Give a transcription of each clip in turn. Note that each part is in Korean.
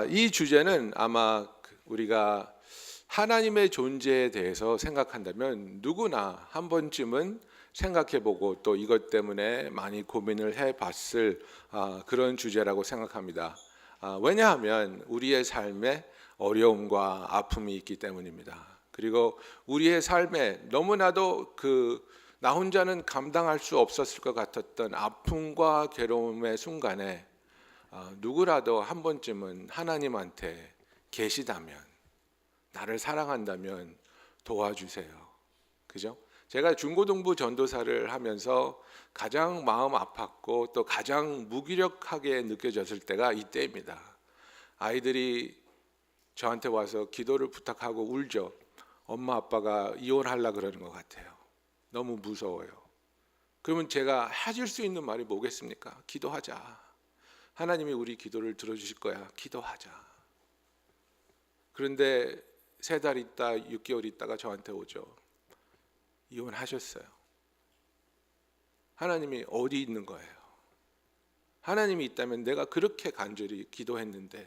이 주제는 아마 우리가 하나님의 존재에 대해서 생각한다면 누구나 한 번쯤은 생각해보고 또 이것 때문에 많이 고민을 해봤을 그런 주제라고 생각합니다. 왜냐하면 우리의 삶에 어려움과 아픔이 있기 때문입니다. 그리고 우리의 삶에 너무나도 나 혼자는 감당할 수 없었을 것 같았던 아픔과 괴로움의 순간에 누구라도 한 번쯤은 하나님한테 계시다면, 나를 사랑한다면 도와주세요. 그죠? 제가 중고등부 전도사를 하면서 가장 마음 아팠고 또 가장 무기력하게 느껴졌을 때가 이때입니다. 아이들이 저한테 와서 기도를 부탁하고 울죠. 엄마 아빠가 이혼하려고 그러는 것 같아요. 너무 무서워요. 그러면 제가 해줄 수 있는 말이 뭐겠습니까? 기도하자. 하나님이 우리 기도를 들어주실 거야. 기도하자. 그런데 3달 있다, 6개월 있다가 저한테 오죠. 이혼하셨어요. 하나님이 어디 있는 거예요? 하나님이 있다면 내가 그렇게 간절히 기도했는데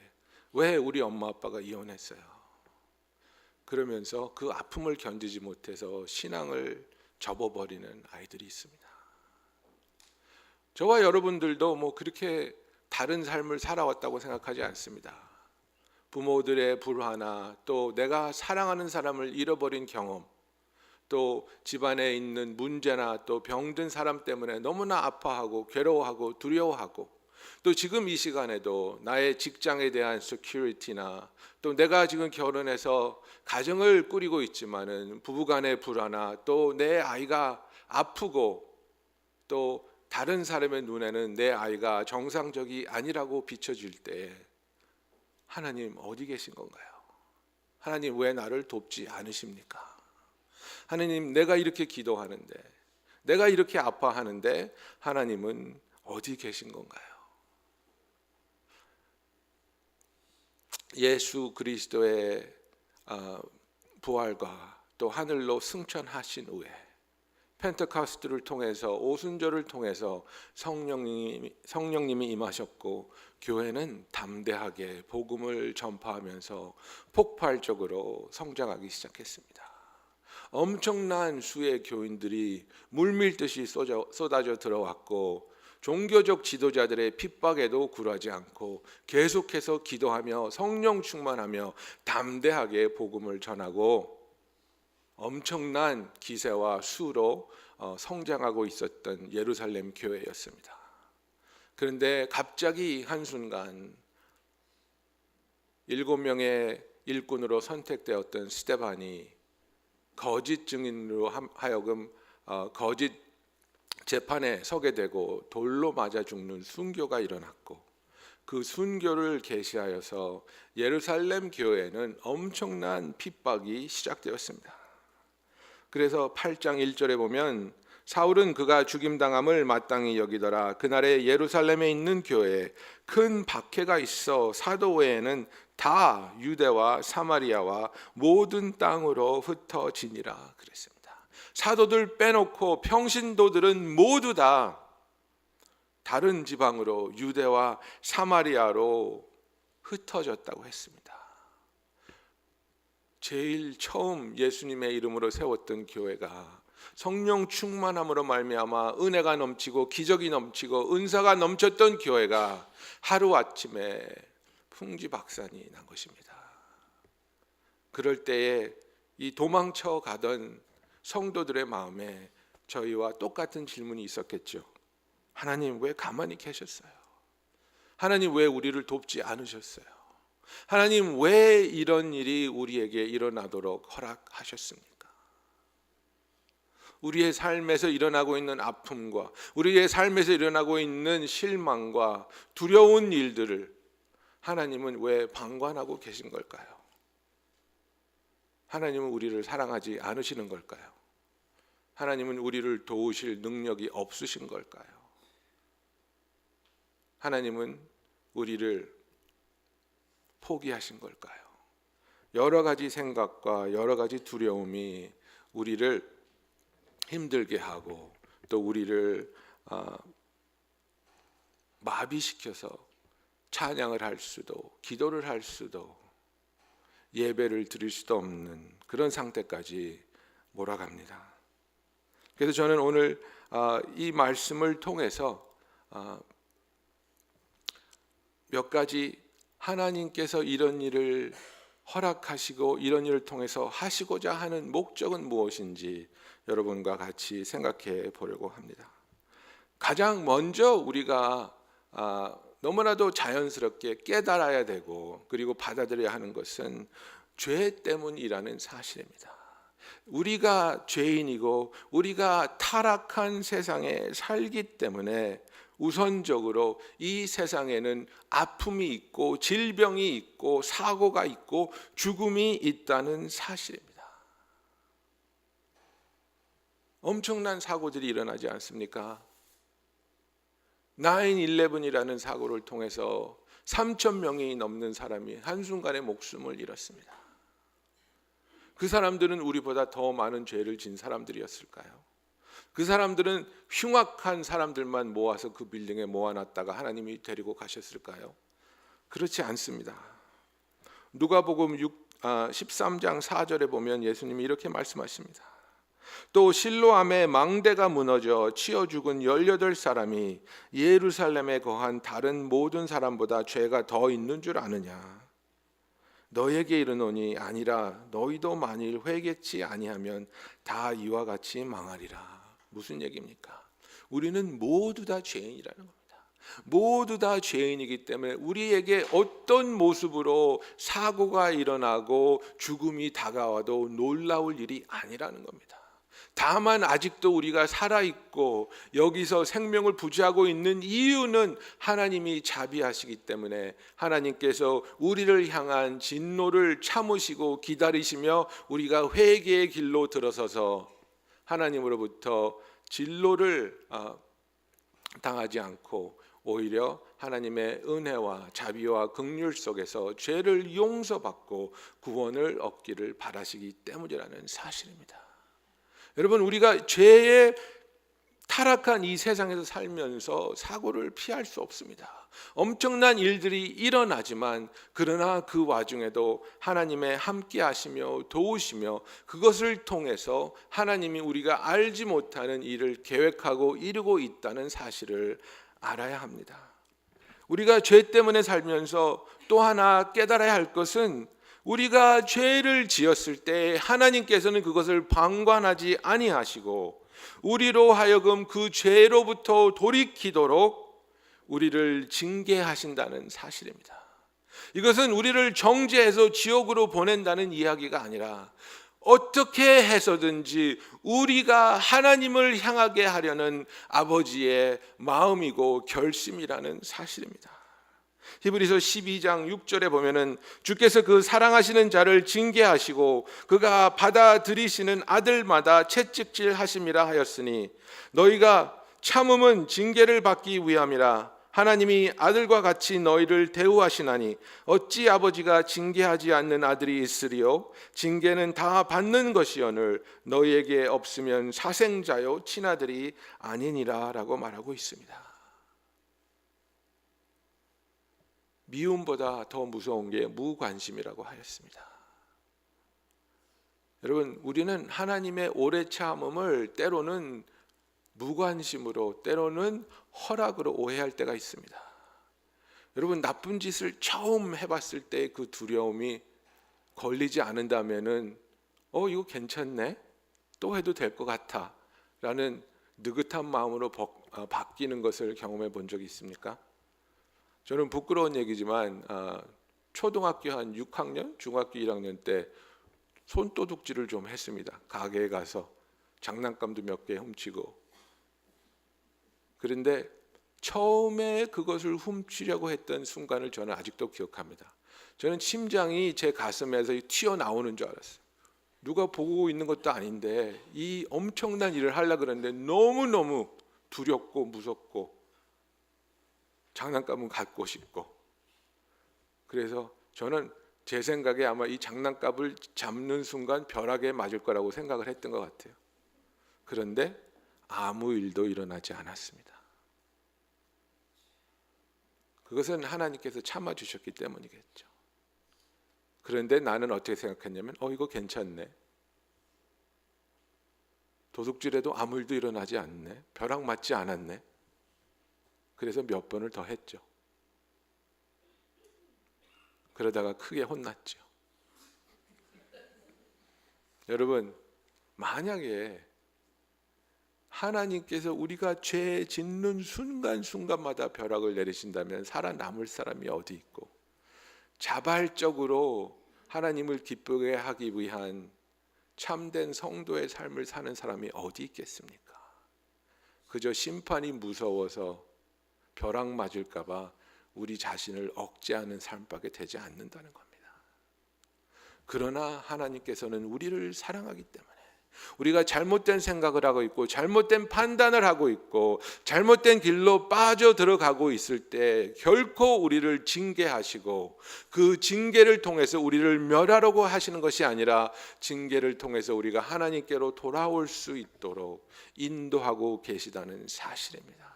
왜 우리 엄마 아빠가 이혼했어요? 그러면서 그 아픔을 견디지 못해서 신앙을 접어버리는 아이들이 있습니다. 저와 여러분들도 그렇게 다른 삶을 살아왔다고 생각하지 않습니다. 부모들의 불화나 또 내가 사랑하는 사람을 잃어버린 경험, 또 집안에 있는 문제나 또 병든 사람 때문에 너무나 아파하고 괴로워하고 두려워하고, 또 지금 이 시간에도 나의 직장에 대한 security나 또 내가 지금 결혼해서 가정을 꾸리고 있지만은 부부간의 불화나 또 내 아이가 아프고 또 다른 사람의 눈에는 내 아이가 정상적이 아니라고 비춰질 때 하나님 어디 계신 건가요? 하나님 왜 나를 돕지 않으십니까? 하나님 내가 이렇게 기도하는데, 내가 이렇게 아파하는데 하나님은 어디 계신 건가요? 예수 그리스도의 부활과 또 하늘로 승천하신 후에 펜테코스트를 통해서 오순절을 통해서 성령님이 임하셨고 교회는 담대하게 복음을 전파하면서 폭발적으로 성장하기 시작했습니다. 엄청난 수의 교인들이 물밀듯이 쏟아져 들어왔고 종교적 지도자들의 핍박에도 굴하지 않고 계속해서 기도하며 성령 충만하며 담대하게 복음을 전하고 엄청난 기세와 수로 성장하고 있었던 예루살렘 교회였습니다. 그런데 갑자기 한순간 7명의 일꾼으로 선택되었던 스데반이 거짓 증인으로 하여금 거짓 재판에 서게 되고 돌로 맞아 죽는 순교가 일어났고, 그 순교를 계시하여서 예루살렘 교회는 엄청난 핍박이 시작되었습니다. 그래서 8장 1절에 보면 사울은 그가 죽임당함을 마땅히 여기더라. 그날에 예루살렘에 있는 교회에 큰 박해가 있어 사도 외에는 다 유대와 사마리아와 모든 땅으로 흩어지니라 그랬습니다. 사도들 빼놓고 평신도들은 모두 다 다른 지방으로 유대와 사마리아로 흩어졌다고 했습니다. 제일 처음 예수님의 이름으로 세웠던 교회가 성령 충만함으로 말미암아 은혜가 넘치고 기적이 넘치고 은사가 넘쳤던 교회가 하루아침에 풍지박산이 난 것입니다. 그럴 때에 이 도망쳐 가던 성도들의 마음에 저희와 똑같은 질문이 있었겠죠. 하나님 왜 가만히 계셨어요? 하나님 왜 우리를 돕지 않으셨어요? 하나님 왜 이런 일이 우리에게 일어나도록 허락하셨습니까? 우리의 삶에서 일어나고 있는 아픔과 우리의 삶에서 일어나고 있는 실망과 두려운 일들을 하나님은 왜 방관하고 계신 걸까요? 하나님은 우리를 사랑하지 않으시는 걸까요? 하나님은 우리를 도우실 능력이 없으신 걸까요? 하나님은 우리를 포기하신 걸까요? 여러 가지 생각과 여러 가지 두려움이 우리를 힘들게 하고 또 우리를 마비시켜서 찬양을 할 수도, 기도를 할 수도, 예배를 드릴 수도 없는 그런 상태까지 몰아갑니다. 그래서 저는 오늘 이 말씀을 통해서 몇 가지 하나님께서 이런 일을 허락하시고 이런 일을 통해서 하시고자 하는 목적은 무엇인지 여러분과 같이 생각해 보려고 합니다. 가장 먼저 우리가 너무나도 자연스럽게 깨달아야 되고 그리고 받아들여야 하는 것은 죄 때문이라는 사실입니다. 우리가 죄인이고 우리가 타락한 세상에 살기 때문에 우선적으로 이 세상에는 아픔이 있고 질병이 있고 사고가 있고 죽음이 있다는 사실입니다. 엄청난 사고들이 일어나지 않습니까? 9/11이라는 사고를 통해서 3,000명이 넘는 사람이 한순간에 목숨을 잃었습니다. 그 사람들은 우리보다 더 많은 죄를 진 사람들이었을까요? 그 사람들은 흉악한 사람들만 모아서 그 빌딩에 모아놨다가 하나님이 데리고 가셨을까요? 그렇지 않습니다. 누가복음 13장 4절에 보면 예수님이 이렇게 말씀하십니다. 또 실로암에 망대가 무너져 치어 죽은 18사람이 예루살렘에 거한 다른 모든 사람보다 죄가 더 있는 줄 아느냐? 너에게 이르노니 아니라 너희도 만일 회개치 아니하면 다 이와 같이 망하리라. 무슨 얘기입니까? 우리는 모두 다 죄인이라는 겁니다. 모두 다 죄인이기 때문에 우리에게 어떤 모습으로 사고가 일어나고 죽음이 다가와도 놀라울 일이 아니라는 겁니다. 다만 아직도 우리가 살아있고 여기서 생명을 부지하고 있는 이유는 하나님이 자비하시기 때문에 하나님께서 우리를 향한 진노를 참으시고 기다리시며 우리가 회개의 길로 들어서서 하나님으로부터 진노를 당하지 않고 오히려 하나님의 은혜와 자비와 긍휼 속에서 죄를 용서받고 구원을 얻기를 바라시기 때문이라는 사실입니다. 여러분, 우리가 죄에 타락한 이 세상에서 살면서 사고를 피할 수 없습니다. 엄청난 일들이 일어나지만 그러나 그 와중에도 하나님의 함께 하시며 도우시며 그것을 통해서 하나님이 우리가 알지 못하는 일을 계획하고 이루고 있다는 사실을 알아야 합니다. 우리가 죄 때문에 살면서 또 하나 깨달아야 할 것은 우리가 죄를 지었을 때 하나님께서는 그것을 방관하지 아니하시고 우리로 하여금 그 죄로부터 돌이키도록 우리를 징계하신다는 사실입니다. 이것은 우리를 정죄해서 지옥으로 보낸다는 이야기가 아니라 어떻게 해서든지 우리가 하나님을 향하게 하려는 아버지의 마음이고 결심이라는 사실입니다. 히브리서 12장 6절에 보면은 주께서 그 사랑하시는 자를 징계하시고 그가 받아들이시는 아들마다 채찍질 하심이라 하였으니 너희가 참음은 징계를 받기 위함이라. 하나님이 아들과 같이 너희를 대우하시나니 어찌 아버지가 징계하지 않는 아들이 있으리요? 징계는 다 받는 것이오늘 너희에게 없으면 사생자요 친아들이 아니니라 라고 말하고 있습니다. 미움보다 더 무서운 게 무관심이라고 하였습니다. 여러분, 우리는 하나님의 오래 참음을 때로는 무관심으로 때로는 허락으로 오해할 때가 있습니다. 여러분, 나쁜 짓을 처음 해봤을 때 그 두려움이 걸리지 않는다면은 이거 괜찮네, 또 해도 될 것 같아 라는 느긋한 마음으로 바뀌는 것을 경험해 본 적이 있습니까? 저는 부끄러운 얘기지만 초등학교 한 6학년, 중학교 1학년 때 손도둑질을 좀 했습니다. 가게에 가서 장난감도 몇 개 훔치고. 그런데 처음에 그것을 훔치려고 했던 순간을 저는 아직도 기억합니다. 저는 심장이 제 가슴에서 튀어나오는 줄 알았어요. 누가 보고 있는 것도 아닌데 이 엄청난 일을 하려고 그랬는데 너무너무 두렵고 무섭고 장난감은 갖고 싶고. 그래서 저는 제 생각에 아마 이 장난감을 잡는 순간 벼락에 맞을 거라고 생각을 했던 것 같아요. 그런데 아무 일도 일어나지 않았습니다. 그것은 하나님께서 참아주셨기 때문이겠죠. 그런데 나는 어떻게 생각했냐면 이거 괜찮네. 도둑질해도 아무 일도 일어나지 않네. 벼락 맞지 않았네. 그래서 몇 번을 더 했죠. 그러다가 크게 혼났죠. 여러분, 만약에 하나님께서 우리가 죄 짓는 순간순간마다 벼락을 내리신다면 살아남을 사람이 어디 있고, 자발적으로 하나님을 기쁘게 하기 위한 참된 성도의 삶을 사는 사람이 어디 있겠습니까? 그저 심판이 무서워서 벼락 맞을까 봐 우리 자신을 억제하는 삶밖에 되지 않는다는 겁니다. 그러나 하나님께서는 우리를 사랑하기 때문에, 우리가 잘못된 생각을 하고 있고 잘못된 판단을 하고 있고 잘못된 길로 빠져 들어가고 있을 때 결코 우리를 징계하시고, 그 징계를 통해서 우리를 멸하려고 하시는 것이 아니라 징계를 통해서 우리가 하나님께로 돌아올 수 있도록 인도하고 계시다는 사실입니다.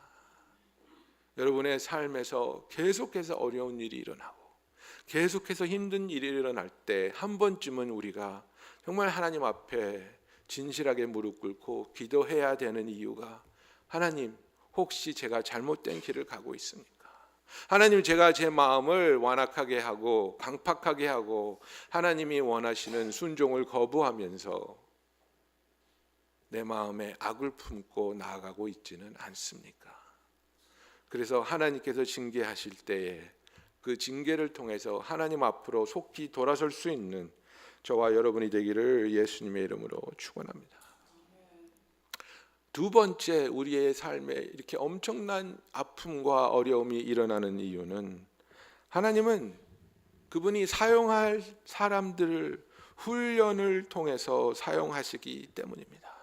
여러분의 삶에서 계속해서 어려운 일이 일어나고 계속해서 힘든 일이 일어날 때 한 번쯤은 우리가 정말 하나님 앞에 진실하게 무릎 꿇고 기도해야 되는 이유가, 하나님, 혹시 제가 잘못된 길을 가고 있습니까? 하나님, 제가 제 마음을 완악하게 하고 강팍하게 하고 하나님이 원하시는 순종을 거부하면서 내 마음에 악을 품고 나아가고 있지는 않습니까? 그래서 하나님께서 징계하실 때에 그 징계를 통해서 하나님 앞으로 속히 돌아설 수 있는 저와 여러분이 되기를 예수님의 이름으로 축원합니다. 두 번째, 우리의 삶에 이렇게 엄청난 아픔과 어려움이 일어나는 이유는, 하나님은 그분이 사용할 사람들을 훈련을 통해서 사용하시기 때문입니다.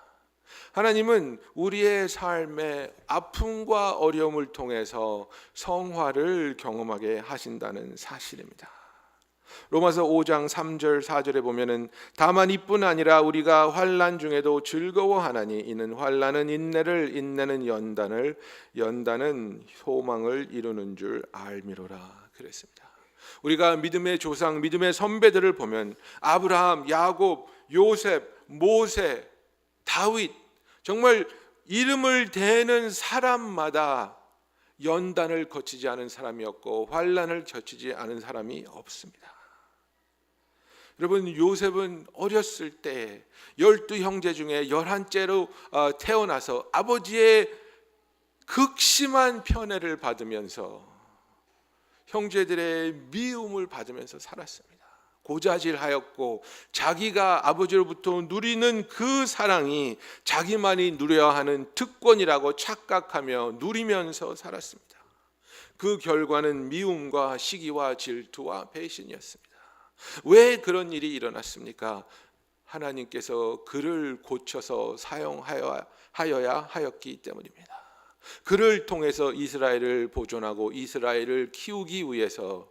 하나님은 우리의 삶의 아픔과 어려움을 통해서 성화를 경험하게 하신다는 사실입니다. 로마서 5장 3절 4절에 보면은, 다만 이뿐 아니라 우리가 환난 중에도 즐거워하나니 이는 환난은 인내를, 인내는 연단을, 연단은 소망을 이루는 줄 알미로라 그랬습니다. 우리가 믿음의 조상, 믿음의 선배들을 보면 아브라함, 야곱, 요셉, 모세, 다윗, 정말 이름을 대는 사람마다 연단을 거치지 않은 사람이 없고 환난을 거치지 않은 사람이 없습니다. 여러분, 요셉은 어렸을 때 12형제 중에 11째로 태어나서 아버지의 극심한 편애를 받으면서 형제들의 미움을 받으면서 살았습니다. 고자질하였고 자기가 아버지로부터 누리는 그 사랑이 자기만이 누려야 하는 특권이라고 착각하며 누리면서 살았습니다. 그 결과는 미움과 시기와 질투와 배신이었습니다. 왜 그런 일이 일어났습니까? 하나님께서 그를 고쳐서 사용하여야 하였기 때문입니다. 그를 통해서 이스라엘을 보존하고 이스라엘을 키우기 위해서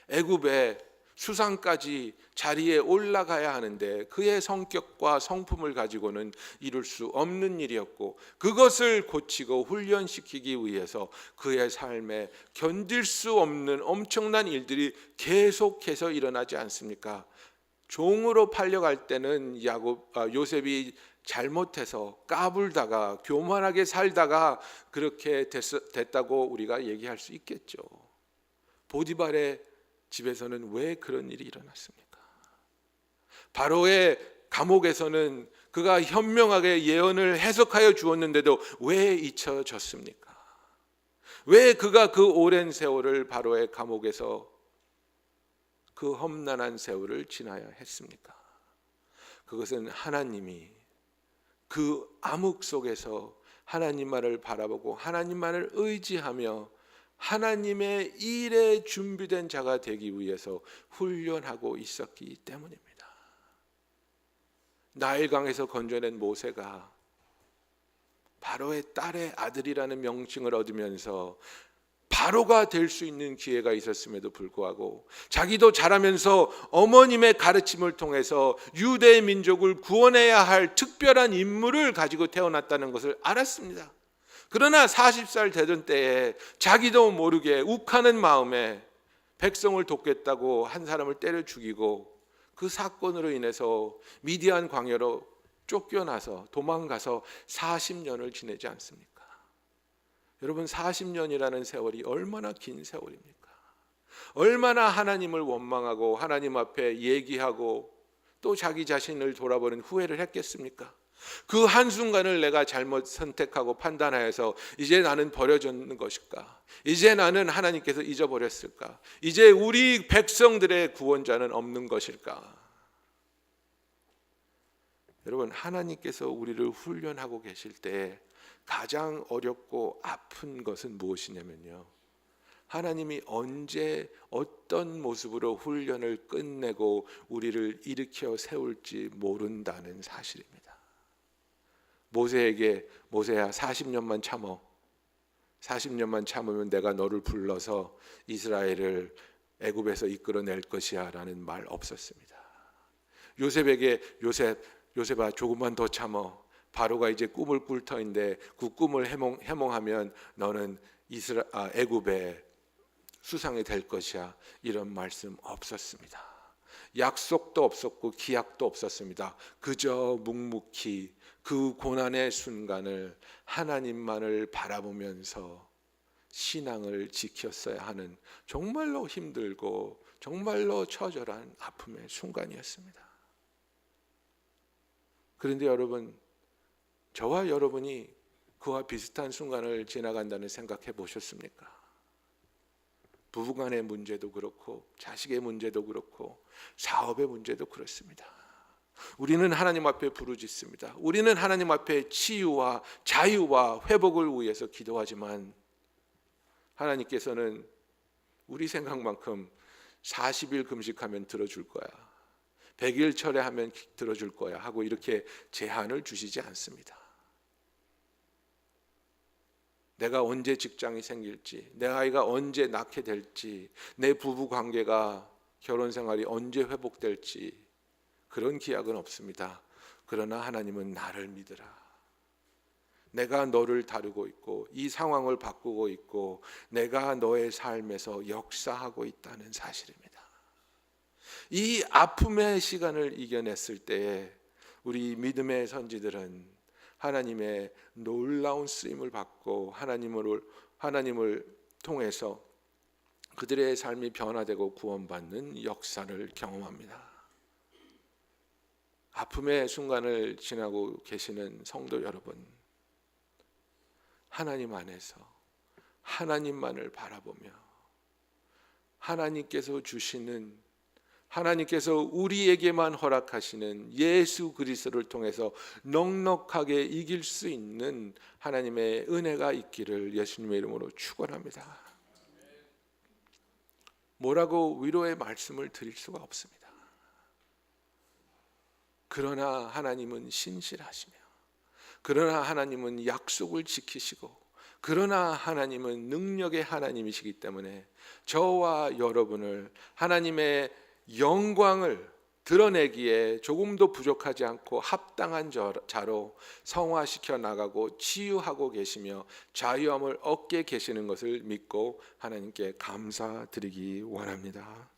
애굽의 수상까지 자리에 올라가야 하는데 그의 성격과 성품을 가지고는 이룰 수 없는 일이었고, 그것을 고치고 훈련시키기 위해서 그의 삶에 견딜 수 없는 엄청난 일들이 계속해서 일어나지 않습니까? 종으로 팔려갈 때는 요셉이 잘못해서 까불다가 교만하게 살다가 그렇게 됐다고 우리가 얘기할 수 있겠죠. 보디발의 집에서는 왜 그런 일이 일어났습니까? 바로의 감옥에서는 그가 현명하게 예언을 해석하여 주었는데도 왜 잊혀졌습니까? 왜 그가 그 오랜 세월을 바로의 감옥에서 그 험난한 세월을 지나야 했습니까? 그것은 하나님이 그 암흑 속에서 하나님만을 바라보고 하나님만을 의지하며 하나님의 일에 준비된 자가 되기 위해서 훈련하고 있었기 때문입니다. 나일강에서 건져낸 모세가 바로의 딸의 아들이라는 명칭을 얻으면서 바로가 될 수 있는 기회가 있었음에도 불구하고 자기도 자라면서 어머님의 가르침을 통해서 유대 민족을 구원해야 할 특별한 임무를 가지고 태어났다는 것을 알았습니다. 그러나 40살 되던 때에 자기도 모르게 욱하는 마음에 백성을 돕겠다고 한 사람을 때려 죽이고 그 사건으로 인해서 미디안 광야로 쫓겨나서 도망가서 40년을 지내지 않습니까? 여러분, 40년이라는 세월이 얼마나 긴 세월입니까? 얼마나 하나님을 원망하고 하나님 앞에 얘기하고 또 자기 자신을 돌아보는 후회를 했겠습니까? 그 한순간을 내가 잘못 선택하고 판단하여서 이제 나는 버려졌는 것일까? 이제 나는 하나님께서 잊어버렸을까? 이제 우리 백성들의 구원자는 없는 것일까? 여러분, 하나님께서 우리를 훈련하고 계실 때 가장 어렵고 아픈 것은 무엇이냐면요, 하나님이 언제 어떤 모습으로 훈련을 끝내고 우리를 일으켜 세울지 모른다는 사실입니다. 모세에게 모세야 40년만 참어. 40년만 참으면 내가 너를 불러서 이스라엘을 애굽에서 이끌어낼 것이야 라는 말 없었습니다. 요셉에게 요셉아 조금만 더 참어. 바로가 이제 꿈을 꿀 터인데 그 꿈을 해몽하면 너는 애굽의 수상이 될 것이야. 이런 말씀 없었습니다. 약속도 없었고 기약도 없었습니다. 그저 묵묵히 그 고난의 순간을 하나님만을 바라보면서 신앙을 지켰어야 하는 정말로 힘들고 정말로 처절한 아픔의 순간이었습니다. 그런데 여러분, 저와 여러분이 그와 비슷한 순간을 지나간다는 생각해 보셨습니까? 부부간의 문제도 그렇고 자식의 문제도 그렇고 사업의 문제도 그렇습니다. 우리는 하나님 앞에 부르짖습니다. 우리는 하나님 앞에 치유와 자유와 회복을 위해서 기도하지만 하나님께서는 우리 생각만큼 40일 금식하면 들어줄 거야, 100일 철회하면 들어줄 거야 하고 이렇게 제한을 주시지 않습니다. 내가 언제 직장이 생길지, 내 아이가 언제 낳게 될지, 내 부부 관계가 결혼 생활이 언제 회복될지 그런 기약은 없습니다. 그러나 하나님은 나를 믿으라. 내가 너를 다루고 있고 이 상황을 바꾸고 있고 내가 너의 삶에서 역사하고 있다는 사실입니다. 이 아픔의 시간을 이겨냈을 때에 우리 믿음의 선지들은 하나님의 놀라운 쓰임을 받고 하나님을 통해서 그들의 삶이 변화되고 구원받는 역사를 경험합니다. 아픔의 순간을 지나고 계시는 성도 여러분, 하나님 안에서 하나님만을 바라보며 하나님께서 주시는, 하나님께서 우리에게만 허락하시는 예수 그리스도를 통해서 넉넉하게 이길 수 있는 하나님의 은혜가 있기를 예수님의 이름으로 축원합니다. 뭐라고 위로의 말씀을 드릴 수가 없습니다. 그러나 하나님은 신실하시며, 그러나 하나님은 약속을 지키시고, 그러나 하나님은 능력의 하나님이시기 때문에 저와 여러분을 하나님의 영광을 드러내기에 조금도 부족하지 않고 합당한 자로 성화시켜 나가고 치유하고 계시며 자유함을 얻게 계시는 것을 믿고 하나님께 감사드리기 원합니다.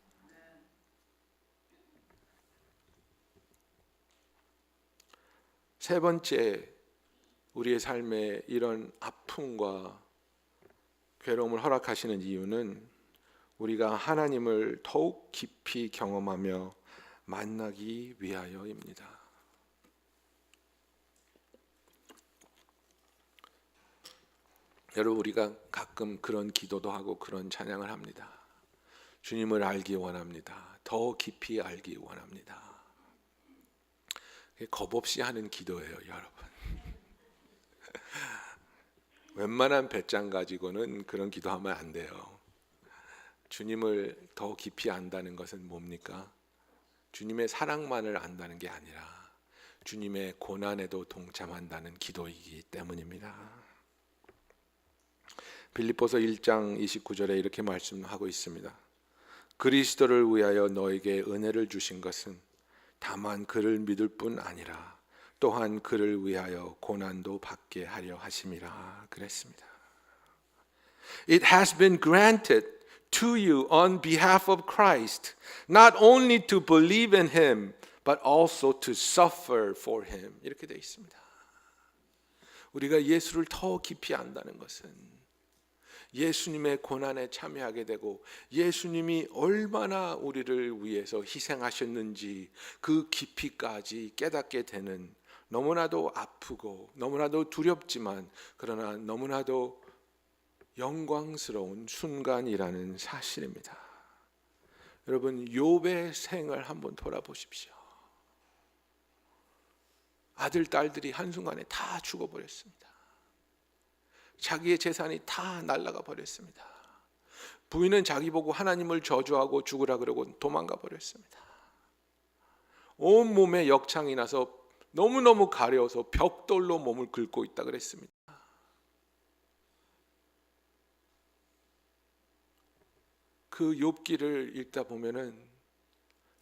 세 번째, 우리의 삶에 이런 아픔과 괴로움을 허락하시는 이유는 우리가 하나님을 더욱 깊이 경험하며 만나기 위하여입니다. 여러분, 우리가 가끔 그런 기도도 하고 그런 찬양을 합니다. 주님을 알기 원합니다. 더 깊이 알기 원합니다. 겁 없이 하는 기도예요, 여러분. 웬만한 배짱 가지고는 그런 기도하면 안 돼요. 주님을 더 깊이 안다는 것은 뭡니까? 주님의 사랑만을 안다는 게 아니라 주님의 고난에도 동참한다는 기도이기 때문입니다. 빌립보서 1장 29절에 이렇게 말씀하고 있습니다. 그리스도를 위하여 너에게 은혜를 주신 것은 다만 그를 믿을 뿐 아니라 또한 그를 위하여 고난도 받게 하려 하심이라 그랬습니다. It has been granted to you on behalf of Christ, not only to believe in Him, but also to suffer for Him. 이렇게 되어 있습니다. 우리가 예수를 더 깊이 안다는 것은 예수님의 고난에 참여하게 되고 예수님이 얼마나 우리를 위해서 희생하셨는지 그 깊이까지 깨닫게 되는 너무나도 아프고 너무나도 두렵지만 그러나 너무나도 영광스러운 순간이라는 사실입니다. 여러분, 욥의 생을 한번 돌아보십시오. 아들, 딸들이 한순간에 다 죽어버렸습니다. 자기의 재산이 다 날아가 버렸습니다. 부인은 자기 보고 하나님을 저주하고 죽으라 그러고 도망가 버렸습니다. 온몸에 역창이 나서 너무너무 가려워서 벽돌로 몸을 긁고 있다 그랬습니다. 그 욥기를 읽다 보면은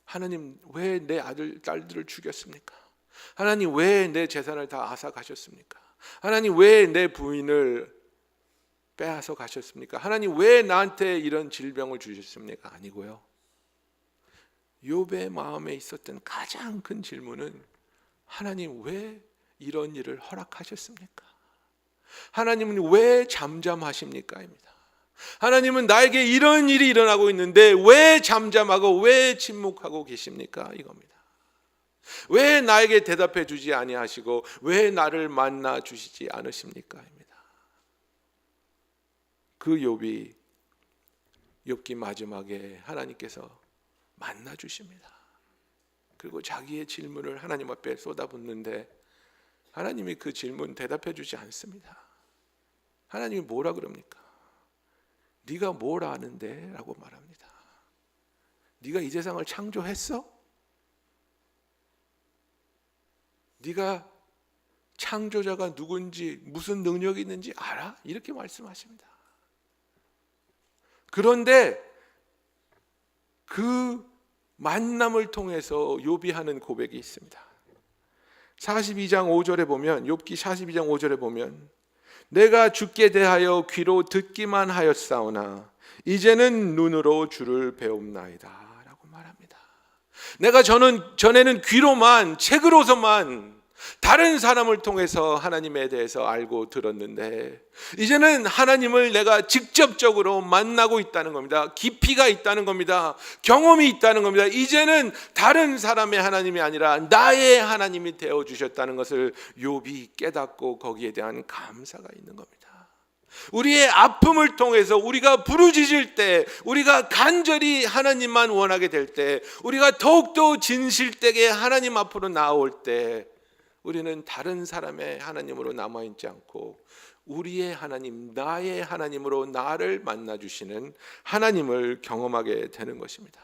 하나님 왜 내 아들 딸들을 죽였습니까? 하나님 왜 내 재산을 다 앗아 가셨습니까? 하나님 왜 내 부인을 빼앗아 가셨습니까? 하나님 왜 나한테 이런 질병을 주셨습니까? 아니고요. 욥의 마음에 있었던 가장 큰 질문은 하나님 왜 이런 일을 허락하셨습니까? 하나님은 왜 잠잠하십니까? 입니다. 하나님은 나에게 이런 일이 일어나고 있는데 왜 잠잠하고 왜 침묵하고 계십니까? 이겁니다. 왜 나에게 대답해 주지 아니하시고 왜 나를 만나 주시지 않으십니까? 입니다. 그 욥이 욥기 마지막에 하나님께서 만나 주십니다. 그리고 자기의 질문을 하나님 앞에 쏟아붓는데 하나님이 그 질문 대답해 주지 않습니다. 하나님이 뭐라 그럽니까? 네가 뭘 아는데? 라고 말합니다. 네가 이 세상을 창조했어? 네가 창조자가 누군지 무슨 능력이 있는지 알아? 이렇게 말씀하십니다. 그런데 그 만남을 통해서 욥이 하는 고백이 있습니다. 42장 5절에 보면 욥기 42장 5절에 보면 내가 주께 대하여 귀로 듣기만 하였사오나 이제는 눈으로 주를 배움나이다 라고 말합니다. 내가 전에는 귀로만 책으로서만 다른 사람을 통해서 하나님에 대해서 알고 들었는데 이제는 하나님을 내가 직접적으로 만나고 있다는 겁니다. 깊이가 있다는 겁니다. 경험이 있다는 겁니다. 이제는 다른 사람의 하나님이 아니라 나의 하나님이 되어주셨다는 것을 욥이 깨닫고 거기에 대한 감사가 있는 겁니다. 우리의 아픔을 통해서 우리가 부르짖을 때 우리가 간절히 하나님만 원하게 될 때 우리가 더욱더 진실되게 하나님 앞으로 나올 때 우리는 다른 사람의 하나님으로 남아있지 않고 우리의 하나님, 나의 하나님으로 나를 만나주시는 하나님을 경험하게 되는 것입니다.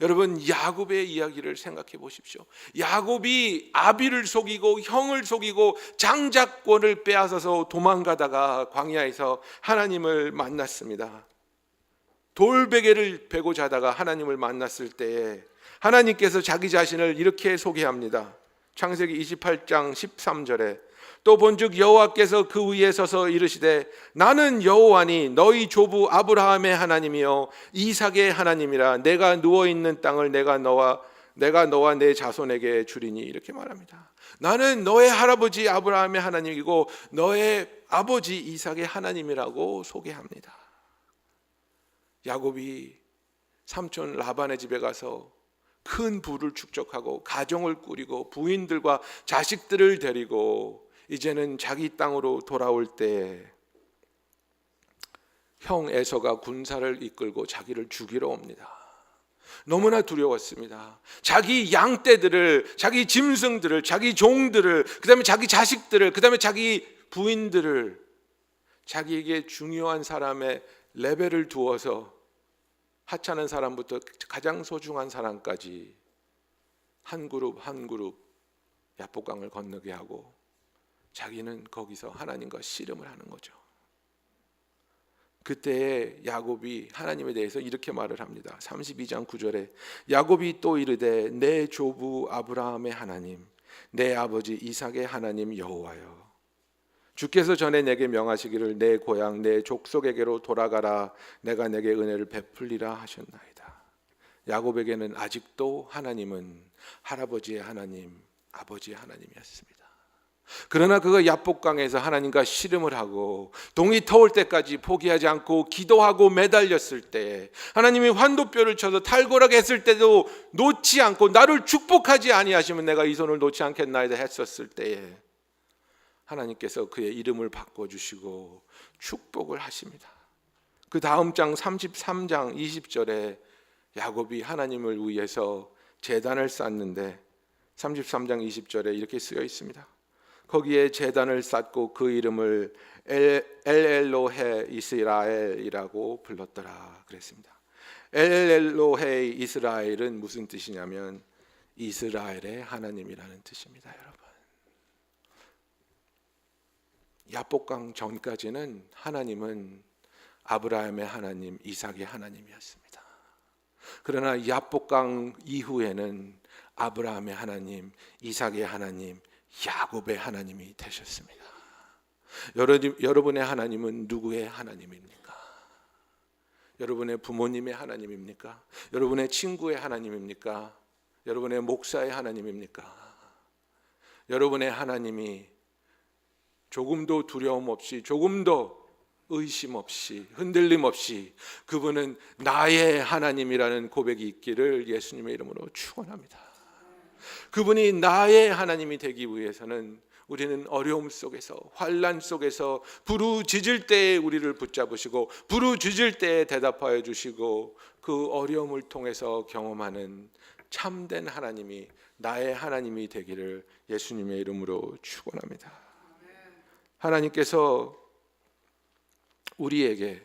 여러분, 야곱의 이야기를 생각해 보십시오. 야곱이 아비를 속이고 형을 속이고 장자권을 빼앗아서 도망가다가 광야에서 하나님을 만났습니다. 돌베개를 베고 자다가 하나님을 만났을 때에 하나님께서 자기 자신을 이렇게 소개합니다. 창세기 28장 13절에 또 본즉 여호와께서 그 위에 서서 이르시되 나는 여호와니 너희 조부 아브라함의 하나님이요 이삭의 하나님이라 내가 누워 있는 땅을 내가 너와 내 자손에게 주리니 이렇게 말합니다. 나는 너의 할아버지 아브라함의 하나님이고 너의 아버지 이삭의 하나님이라고 소개합니다. 야곱이 삼촌 라반의 집에 가서 큰 부를 축적하고 가정을 꾸리고 부인들과 자식들을 데리고 이제는 자기 땅으로 돌아올 때 형 에서가 군사를 이끌고 자기를 죽이러 옵니다. 너무나 두려웠습니다. 자기 양떼들을, 자기 짐승들을, 자기 종들을, 그 다음에 자기 자식들을, 그 다음에 자기 부인들을 자기에게 중요한 사람의 레벨을 두어서 하찮은 사람부터 가장 소중한 사람까지 한 그룹 한 그룹 야복강을 건너게 하고 자기는 거기서 하나님과 씨름을 하는 거죠. 그때 야곱이 하나님에 대해서 이렇게 말을 합니다. 32장 9절에 야곱이 또 이르되 내 조부 아브라함의 하나님 내 아버지 이삭의 하나님 여호와여, 주께서 전에 내게 명하시기를 내 고향 내 족속에게로 돌아가라, 내가 내게 은혜를 베풀리라 하셨나이다. 야곱에게는 아직도 하나님은 할아버지의 하나님, 아버지의 하나님이었습니다. 그러나 그가 야복강에서 하나님과 씨름을 하고 동이 터올 때까지 포기하지 않고 기도하고 매달렸을 때, 하나님이 환도뼈를 쳐서 탈골하게 때도 놓지 않고 나를 축복하지 아니하시면 내가 이 손을 놓지 않겠나이다 했었을 때에 하나님께서 그의 이름을 바꿔주시고 축복을 하십니다. 그 다음 장 33장 20절에 야곱이 하나님을 위해서 제단을 쌓는데 33장 20절에 이렇게 쓰여 있습니다. 거기에 제단을 쌓고 그 이름을 엘엘로헤 이스라엘이라고 불렀더라 그랬습니다. 엘엘로헤 이스라엘은 무슨 뜻이냐면 이스라엘의 하나님이라는 뜻입니다. 여러분, 야복강 전까지는 하나님은 아브라함의 하나님, 이삭의 하나님이었습니다. 그러나 야복강 이후에는 아브라함의 하나님, 이삭의 하나님, 야곱의 하나님이 되셨습니다. 여러분의 하나님은 누구의 하나님입니까? 여러분의 부모님의 하나님입니까? 여러분의 친구의 하나님입니까? 여러분의 목사의 하나님입니까? 여러분의 하나님이 조금도 두려움 없이, 조금도 의심 없이, 흔들림 없이 그분은 나의 하나님이라는 고백이 있기를 예수님의 이름으로 축원합니다. 그분이 나의 하나님이 되기 위해서는 우리는 어려움 속에서, 환난 속에서 부르짖을 때에 우리를 붙잡으시고 부르짖을 때에 대답하여 주시고 그 어려움을 통해서 경험하는 참된 하나님이 나의 하나님이 되기를 예수님의 이름으로 축원합니다. 하나님께서 우리에게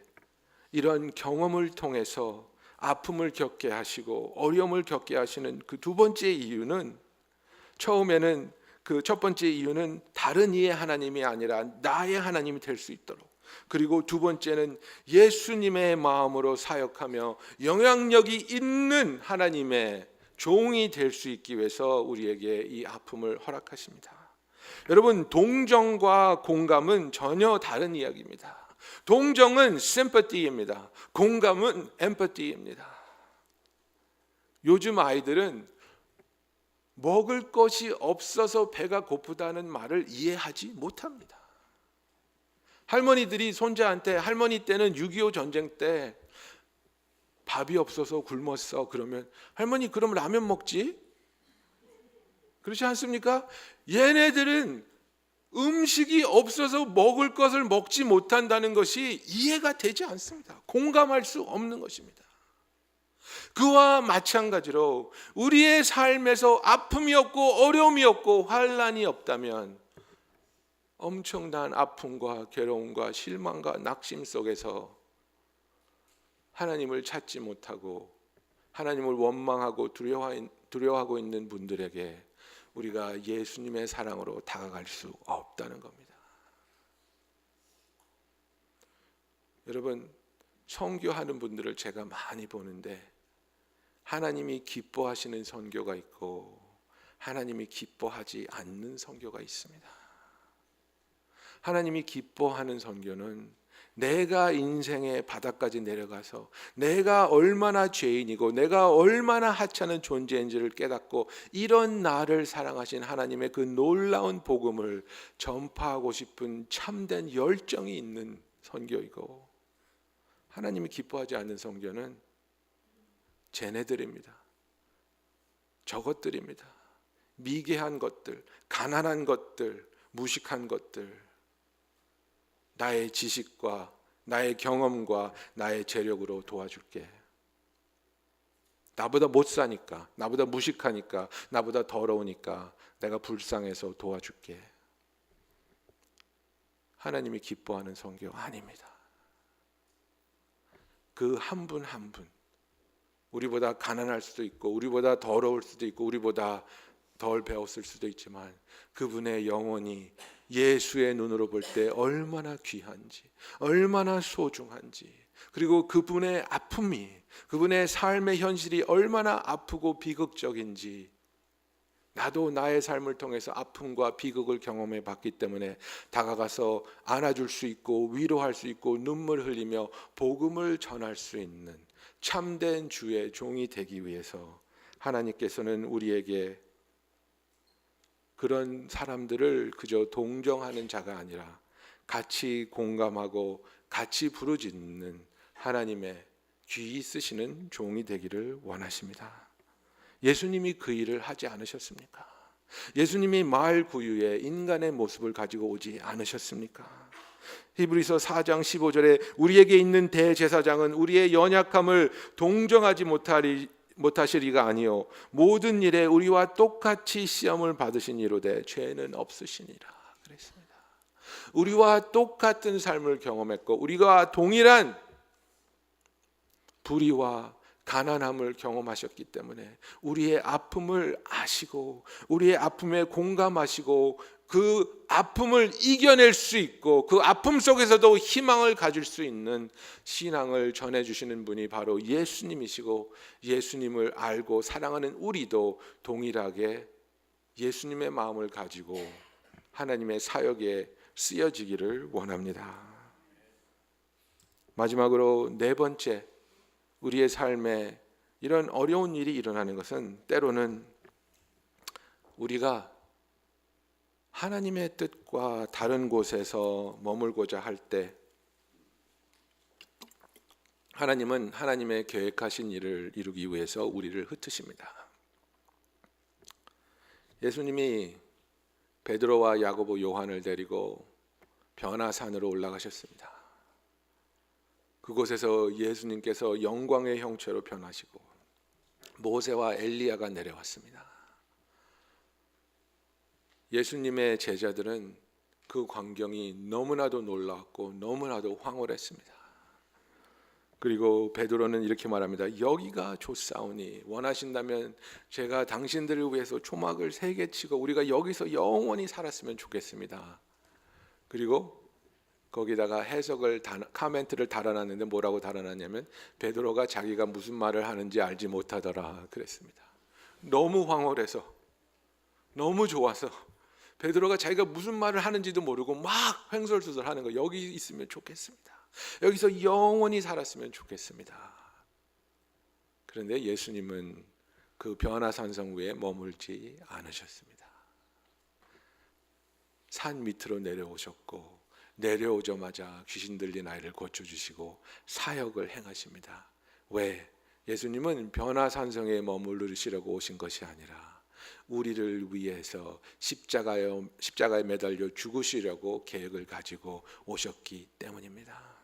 이런 경험을 통해서 아픔을 겪게 하시고 어려움을 겪게 하시는 그 두 번째 이유는, 처음에는 그 첫 번째 이유는 다른 이의 하나님이 아니라 나의 하나님이 될 수 있도록, 그리고 두 번째는 예수님의 마음으로 사역하며 영향력이 있는 하나님의 종이 될 수 있기 위해서 우리에게 이 아픔을 허락하십니다. 여러분, 동정과 공감은 전혀 다른 이야기입니다. 동정은 sympathy입니다. 공감은 empathy입니다. 요즘 아이들은 먹을 것이 없어서 배가 고프다는 말을 이해하지 못합니다. 할머니들이 손자한테, 할머니 때는 6.25 전쟁 때 밥이 없어서 굶었어 그러면, 할머니 그럼 라면 먹지? 그렇지 않습니까? 얘네들은 음식이 없어서 먹을 것을 먹지 못한다는 것이 이해가 되지 않습니다. 공감할 수 없는 것입니다. 그와 마찬가지로 우리의 삶에서 아픔이 없고 어려움이 없고 환난이 없다면 엄청난 아픔과 괴로움과 실망과 낙심 속에서 하나님을 찾지 못하고 하나님을 원망하고 두려워하고 있는 분들에게 우리가 예수님의 사랑으로 다가갈 수 없다는 겁니다. 여러분, 선교하는 분들을 제가 많이 보는데 하나님이 기뻐하시는 선교가 있고 하나님이 기뻐하지 않는 선교가 있습니다. 하나님이 기뻐하는 선교는 내가 인생의 바닥까지 내려가서 내가 얼마나 죄인이고 내가 얼마나 하찮은 존재인지를 깨닫고 이런 나를 사랑하신 하나님의 그 놀라운 복음을 전파하고 싶은 참된 열정이 있는 선교이고, 하나님이 기뻐하지 않는 선교는 쟤네들입니다. 저것들입니다. 미개한 것들, 가난한 것들, 무식한 것들, 나의 지식과 나의 경험과 나의 재력으로 도와줄게. 나보다 못 사니까, 나보다 무식하니까, 나보다 더러우니까 내가 불쌍해서 도와줄게. 하나님이 기뻐하는 선교 아닙니다. 그 한 분 한 분, 우리보다 가난할 수도 있고 우리보다 더러울 수도 있고 우리보다 덜 배웠을 수도 있지만 그분의 영혼이 예수의 눈으로 볼 때 얼마나 귀한지, 얼마나 소중한지, 그리고 그분의 아픔이, 그분의 삶의 현실이 얼마나 아프고 비극적인지 나도 나의 삶을 통해서 아픔과 비극을 경험해 봤기 때문에 다가가서 안아줄 수 있고 위로할 수 있고 눈물 흘리며 복음을 전할 수 있는 참된 주의 종이 되기 위해서 하나님께서는 우리에게 그런 사람들을 그저 동정하는 자가 아니라 같이 공감하고 같이 부르짖는 하나님의 귀히 쓰시는 종이 되기를 원하십니다. 예수님이 그 일을 하지 않으셨습니까? 예수님이 마을 구유에 인간의 모습을 가지고 오지 않으셨습니까? 히브리서 4장 15절에 우리에게 있는 대제사장은 우리의 연약함을 동정하지 못하시리가 아니요 모든 일에 우리와 똑같이 시험을 받으신 이로되 죄는 없으시니라 그랬습니다. 우리와 똑같은 삶을 경험했고 우리가 동일한 불의와 가난함을 경험하셨기 때문에 우리의 아픔을 아시고 우리의 아픔에 공감하시고 그 아픔을 이겨낼 수 있고 그 아픔 속에서도 희망을 가질 수 있는 신앙을 전해주시는 분이 바로 예수님이시고 예수님을 알고 사랑하는 우리도 동일하게 예수님의 마음을 가지고 하나님의 사역에 쓰여지기를 원합니다. 마지막으로 네 번째, 우리의 삶에 이런 어려운 일이 일어나는 것은 때로는 우리가 하나님의 뜻과 다른 곳에서 머물고자 할 때 하나님은 하나님의 계획하신 일을 이루기 위해서 우리를 흩으십니다. 예수님이 베드로와 야고보, 요한을 데리고 변화산으로 올라가셨습니다. 그곳에서 예수님께서 영광의 형체로 변하시고 모세와 엘리야가 내려왔습니다. 예수님의 제자들은 그 광경이 너무나도 놀라웠고 너무나도 황홀했습니다. 그리고 베드로는 이렇게 말합니다. 여기가 좋사오니 원하신다면 제가 당신들을 위해서 초막을 3개 치고 우리가 여기서 영원히 살았으면 좋겠습니다. 그리고 거기다가 해석을 카멘트를 달아놨는데 뭐라고 달아놨냐면 베드로가 자기가 무슨 말을 하는지 알지 못하더라 그랬습니다. 너무 황홀해서 너무 좋아서 베드로가 자기가 무슨 말을 하는지도 모르고 막 횡설수설하는 거. 여기 있으면 좋겠습니다. 여기서 영원히 살았으면 좋겠습니다. 그런데 예수님은 그 변화산성 위에 머물지 않으셨습니다. 산 밑으로 내려오셨고 내려오자마자 귀신 들린 아이를 고쳐주시고 사역을 행하십니다. 왜? 예수님은 변화산성에 머무르시려고 오신 것이 아니라 우리를 위해서 십자가에 매달려 죽으시려고 계획을 가지고 오셨기 때문입니다.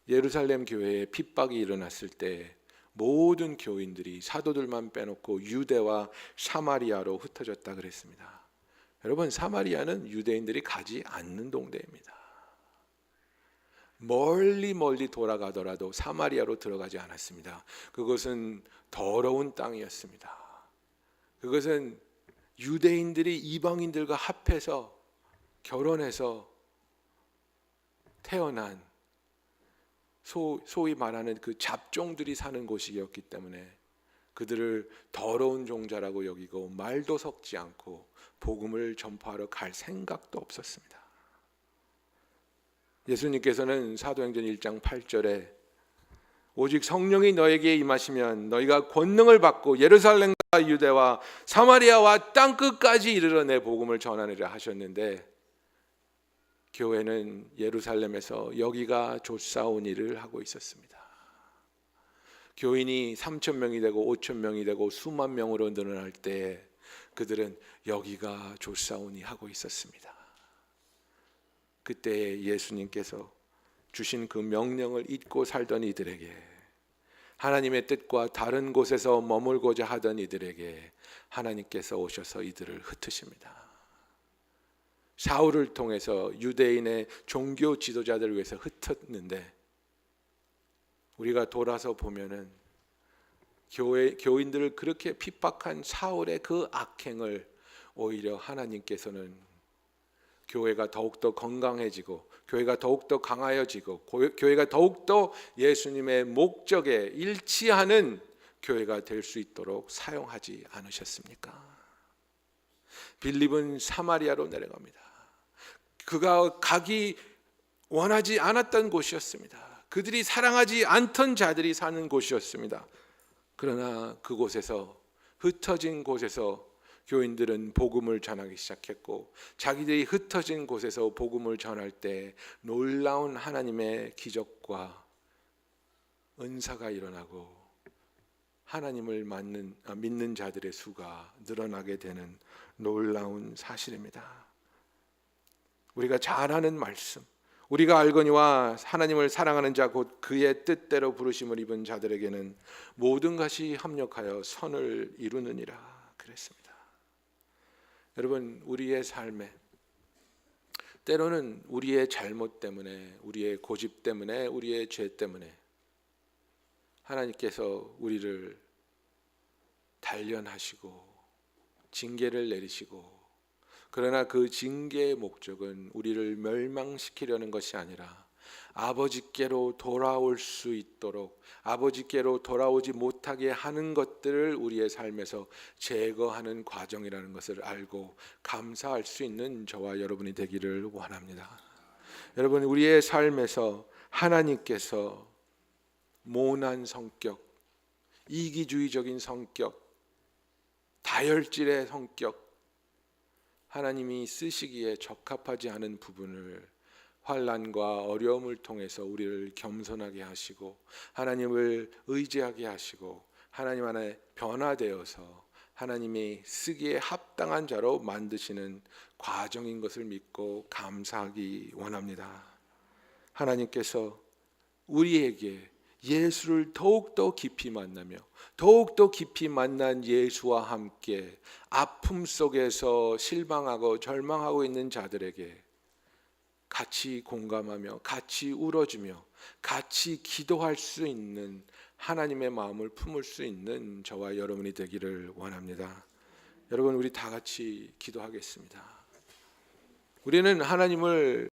예루살렘 교회에 핍박이 일어났을 때 모든 교인들이 사도들만 빼놓고 유대와 사마리아로 흩어졌다 그랬습니다. 여러분, 사마리아는 유대인들이 가지 않는 동네입니다. 멀리 돌아가더라도 사마리아로 들어가지 않았습니다. 그것은 더러운 땅이었습니다. 그것은 유대인들이 이방인들과 합해서 결혼해서 태어난 소위 말하는 그 잡종들이 사는 곳이었기 때문에 그들을 더러운 종자라고 여기고 말도 섞지 않고 복음을 전파하러 갈 생각도 없었습니다. 예수님께서는 사도행전 1장 8절에 오직 성령이 너에게 임하시면 너희가 권능을 받고 예루살렘과 유대와 사마리아와 땅끝까지 이르러 내 복음을 전하리라 하셨는데, 교회는 예루살렘에서 여기가 좋사온 일을 하고 있었습니다. 교인이 3,000명이 되고 5,000명이 되고 수만 명으로 늘어날 때 그들은 여기가 좋사오니 하고 있었습니다. 그때 예수님께서 주신 그 명령을 잊고 살던 이들에게, 하나님의 뜻과 다른 곳에서 머물고자 하던 이들에게 하나님께서 오셔서 이들을 흩으십니다. 사울을 통해서 유대인의 종교 지도자들을 위해서 흩었는데, 우리가 돌아서 보면은 교인들을 그렇게 핍박한 사울의 그 악행을 오히려 하나님께서는 교회가 더욱더 건강해지고 교회가 더욱더 강하여지고 교회가 더욱더 예수님의 목적에 일치하는 교회가 될 수 있도록 사용하지 않으셨습니까? 빌립은 사마리아로 내려갑니다. 그가 가기 원하지 않았던 곳이었습니다. 그들이 사랑하지 않던 자들이 사는 곳이었습니다. 그러나 그곳에서, 흩어진 곳에서 교인들은 복음을 전하기 시작했고, 자기들이 흩어진 곳에서 복음을 전할 때 놀라운 하나님의 기적과 은사가 일어나고 하나님을 믿는 자들의 수가 늘어나게 되는 놀라운 사실입니다. 우리가 잘 아는 말씀, 우리가 알거니와 하나님을 사랑하는 자 곧 그의 뜻대로 부르심을 입은 자들에게는 모든 것이 합력하여 선을 이루느니라 그랬습니다. 여러분, 우리의 삶에 때로는 우리의 잘못 때문에, 우리의 고집 때문에, 우리의 죄 때문에 하나님께서 우리를 단련하시고 징계를 내리시고, 그러나 그 징계의 목적은 우리를 멸망시키려는 것이 아니라 아버지께로 돌아올 수 있도록, 아버지께로 돌아오지 못하게 하는 것들을 우리의 삶에서 제거하는 과정이라는 것을 알고 감사할 수 있는 저와 여러분이 되기를 원합니다. 여러분, 우리의 삶에서 하나님께서 모난 성격, 이기주의적인 성격, 다혈질의 성격, 하나님이 쓰시기에 적합하지 않은 부분을 환난과 어려움을 통해서 우리를 겸손하게 하시고 하나님을 의지하게 하시고 하나님 안에 변화되어서 하나님이 쓰기에 합당한 자로 만드시는 과정인 것을 믿고 감사하기 원합니다. 하나님께서 우리에게 예수를 더욱더 깊이 만나며 더욱더 깊이 만난 예수와 함께 아픔 속에서 실망하고 절망하고 있는 자들에게 같이 공감하며 같이 울어주며 같이 기도할 수 있는 하나님의 마음을 품을 수 있는 저와 여러분이 되기를 원합니다. 여러분, 우리 다 같이 기도하겠습니다. 우리는 하나님을